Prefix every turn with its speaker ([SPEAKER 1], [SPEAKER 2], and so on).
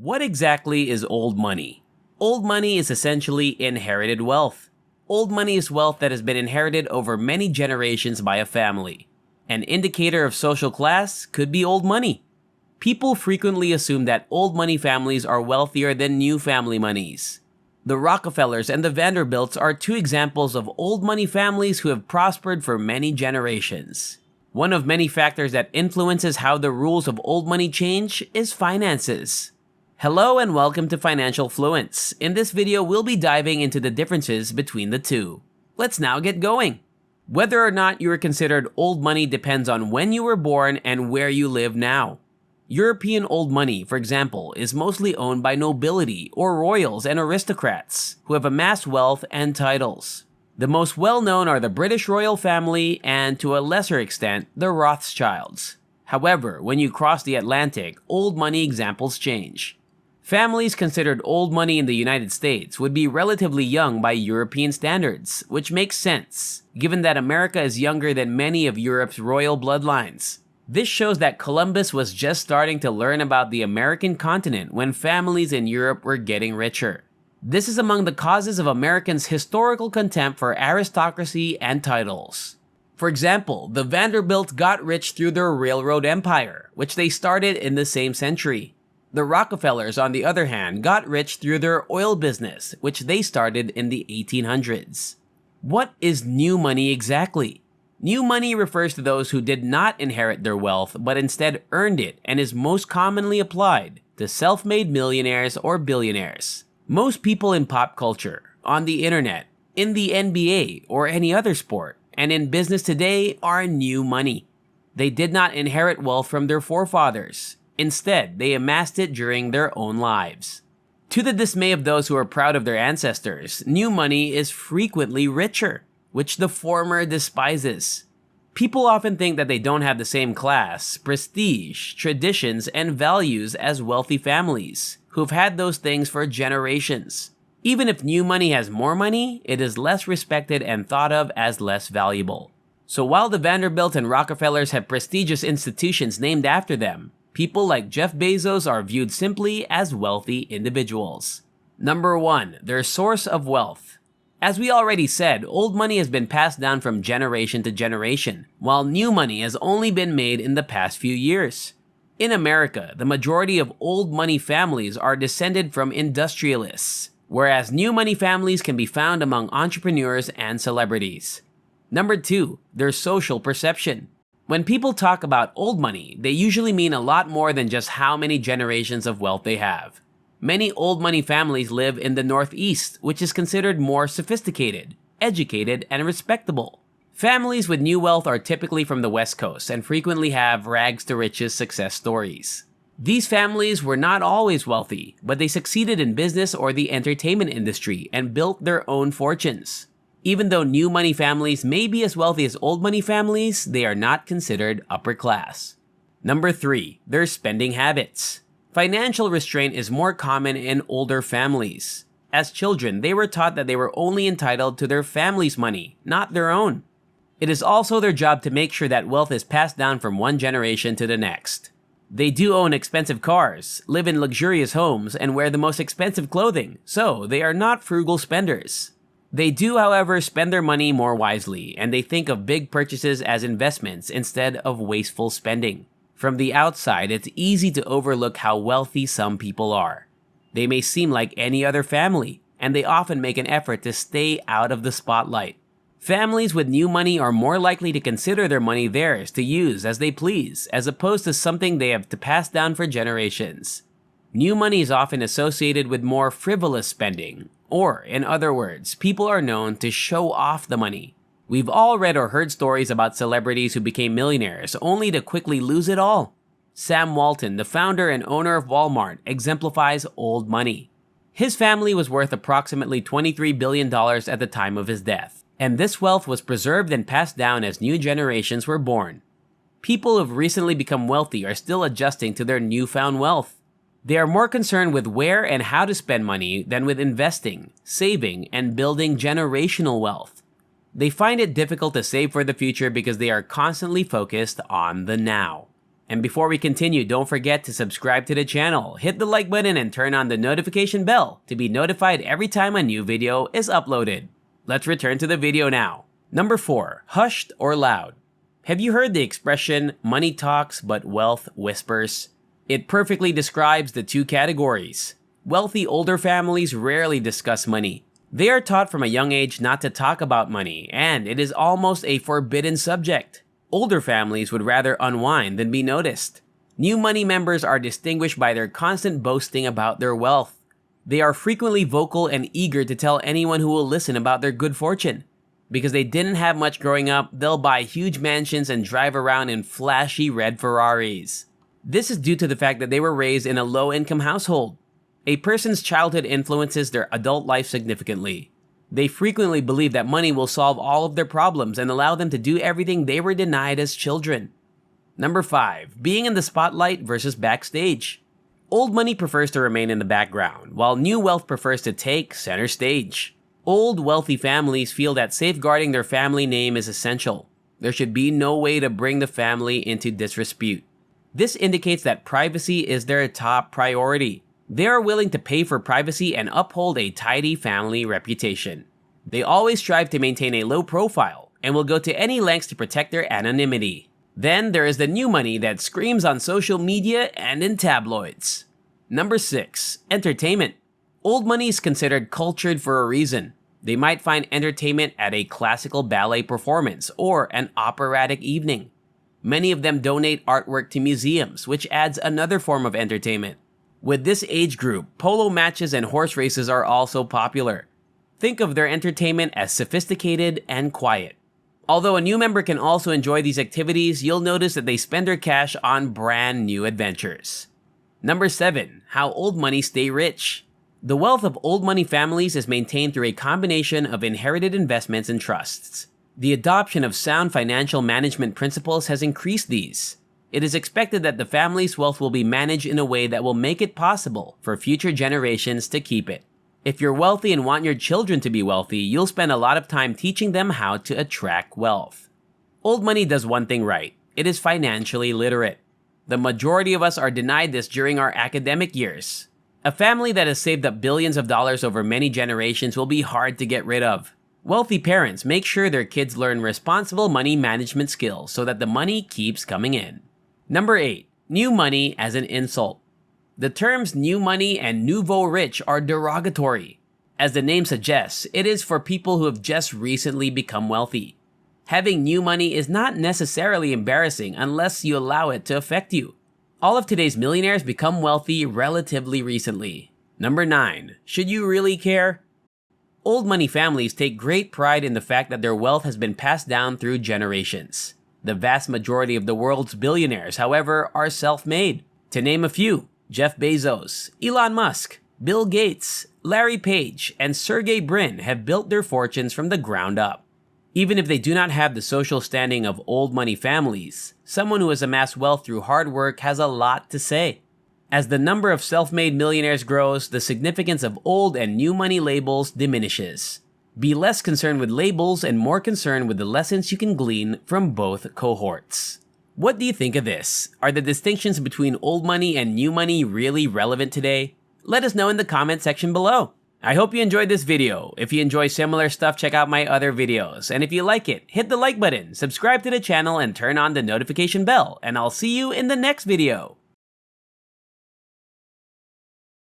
[SPEAKER 1] What exactly is old money? Old money is essentially inherited wealth. Old money is wealth that has been inherited over many generations by a family. An indicator of social class could be old money. People frequently assume that old money families are wealthier than new family monies. The Rockefellers and the Vanderbilts are two examples of old money families who have prospered for many generations. One of many factors that influences how the rules of old money change is finances. Hello and welcome to Financial Fluence. In this video, we'll be diving into the differences between the two. Let's now get going. Whether or not you are considered old money depends on when you were born and where you live now. European old money, for example, is mostly owned by nobility or royals and aristocrats who have amassed wealth and titles. The most well-known are the British royal family and, to a lesser extent, the Rothschilds. However, when you cross the Atlantic, old money examples change. Families considered old money in the United States would be relatively young by European standards, which makes sense, given that America is younger than many of Europe's royal bloodlines. This shows that Columbus was just starting to learn about the American continent when families in Europe were getting richer. This is among the causes of Americans' historical contempt for aristocracy and titles. For example, the Vanderbilts got rich through their railroad empire, which they started in the same century. The Rockefellers, on the other hand, got rich through their oil business, which they started in the 1800s. What is new money exactly? New money refers to those who did not inherit their wealth but instead earned it and is most commonly applied to self-made millionaires or billionaires. Most people in pop culture, on the internet, in the NBA or any other sport, and in business today are new money. They did not inherit wealth from their forefathers. Instead, they amassed it during their own lives. To the dismay of those who are proud of their ancestors, new money is frequently richer, which the former despises. People often think that they don't have the same class, prestige, traditions, and values as wealthy families, who've had those things for generations. Even if new money has more money, it is less respected and thought of as less valuable. So while the Vanderbilts and Rockefellers have prestigious institutions named after them, people like Jeff Bezos are viewed simply as wealthy individuals. Number 1. Their source of wealth. As we already said, old money has been passed down from generation to generation, while new money has only been made in the past few years. In America, the majority of old money families are descended from industrialists, whereas new money families can be found among entrepreneurs and celebrities. Number 2. Their social perception. When people talk about old money, they usually mean a lot more than just how many generations of wealth they have. Many old money families live in the Northeast, which is considered more sophisticated, educated, and respectable. Families with new wealth are typically from the West Coast and frequently have rags to riches success stories. These families were not always wealthy, but they succeeded in business or the entertainment industry and built their own fortunes. Even though new money families may be as wealthy as old money families, they are not considered upper class. Number 3. Their spending habits. Financial restraint is more common in older families. As children, they were taught that they were only entitled to their family's money, not their own. It is also their job to make sure that wealth is passed down from one generation to the next. They do own expensive cars, live in luxurious homes, and wear the most expensive clothing, so they are not frugal spenders. They do, however, spend their money more wisely, and they think of big purchases as investments instead of wasteful spending. From the outside, it's easy to overlook how wealthy some people are. They may seem like any other family, and they often make an effort to stay out of the spotlight. Families with new money are more likely to consider their money theirs to use as they please, as opposed to something they have to pass down for generations. New money is often associated with more frivolous spending, or, in other words, people are known to show off the money. We've all read or heard stories about celebrities who became millionaires only to quickly lose it all. Sam Walton, the founder and owner of Walmart, exemplifies old money. His family was worth approximately $23 billion at the time of his death, and this wealth was preserved and passed down as new generations were born. People who have recently become wealthy are still adjusting to their newfound wealth. They are more concerned with where and how to spend money than with investing, saving, and building generational wealth. They find it difficult to save for the future because they are constantly focused on the now. And before we continue, don't forget to subscribe to the channel, hit the like button, and turn on the notification bell to be notified every time a new video is uploaded. Let's return to the video now. Number 4. Hushed or loud. Have you heard the expression, money talks but wealth whispers? It perfectly describes the two categories. Wealthy older families rarely discuss money. They are taught from a young age not to talk about money, and it is almost a forbidden subject. Older families would rather unwind than be noticed. New money members are distinguished by their constant boasting about their wealth. They are frequently vocal and eager to tell anyone who will listen about their good fortune. Because they didn't have much growing up, they'll buy huge mansions and drive around in flashy red Ferraris. This is due to the fact that they were raised in a low-income household. A person's childhood influences their adult life significantly. They frequently believe that money will solve all of their problems and allow them to do everything they were denied as children. Number 5. Being in the spotlight versus backstage. Old money prefers to remain in the background, while new wealth prefers to take center stage. Old, wealthy families feel that safeguarding their family name is essential. There should be no way to bring the family into disrepute. This indicates that privacy is their top priority. They are willing to pay for privacy and uphold a tidy family reputation. They always strive to maintain a low profile and will go to any lengths to protect their anonymity. Then there is the new money that screams on social media and in tabloids. Number 6. Entertainment. Old money is considered cultured for a reason. They might find entertainment at a classical ballet performance or an operatic evening. Many of them donate artwork to museums, which adds another form of entertainment. With this age group, polo matches and horse races are also popular. Think of their entertainment as sophisticated and quiet. Although a new member can also enjoy these activities, you'll notice that they spend their cash on brand new adventures. Number 7. How old money stay rich. The wealth of old money families is maintained through a combination of inherited investments and trusts. The adoption of sound financial management principles has increased these. It is expected that the family's wealth will be managed in a way that will make it possible for future generations to keep it. If you're wealthy and want your children to be wealthy, you'll spend a lot of time teaching them how to attract wealth. Old money does one thing right. It is financially literate. The majority of us are denied this during our academic years. A family that has saved up billions of dollars over many generations will be hard to get rid of. Wealthy parents make sure their kids learn responsible money management skills so that the money keeps coming in. Number 8. New money as an insult. The terms new money and nouveau rich are derogatory. As the name suggests, it is for people who have just recently become wealthy. Having new money is not necessarily embarrassing unless you allow it to affect you. All of today's millionaires become wealthy relatively recently. Number 9. Should you really care? Old money families take great pride in the fact that their wealth has been passed down through generations. The vast majority of the world's billionaires, however, are self-made. To name a few, Jeff Bezos, Elon Musk, Bill Gates, Larry Page, and Sergey Brin have built their fortunes from the ground up. Even if they do not have the social standing of old money families, someone who has amassed wealth through hard work has a lot to say. As the number of self-made millionaires grows, the significance of old and new money labels diminishes. Be less concerned with labels and more concerned with the lessons you can glean from both cohorts. What do you think of this? Are the distinctions between old money and new money really relevant today? Let us know in the comment section below. I hope you enjoyed this video. If you enjoy similar stuff, check out my other videos. And if you like it, hit the like button, subscribe to the channel, and turn on the notification bell. And I'll see you in the next video.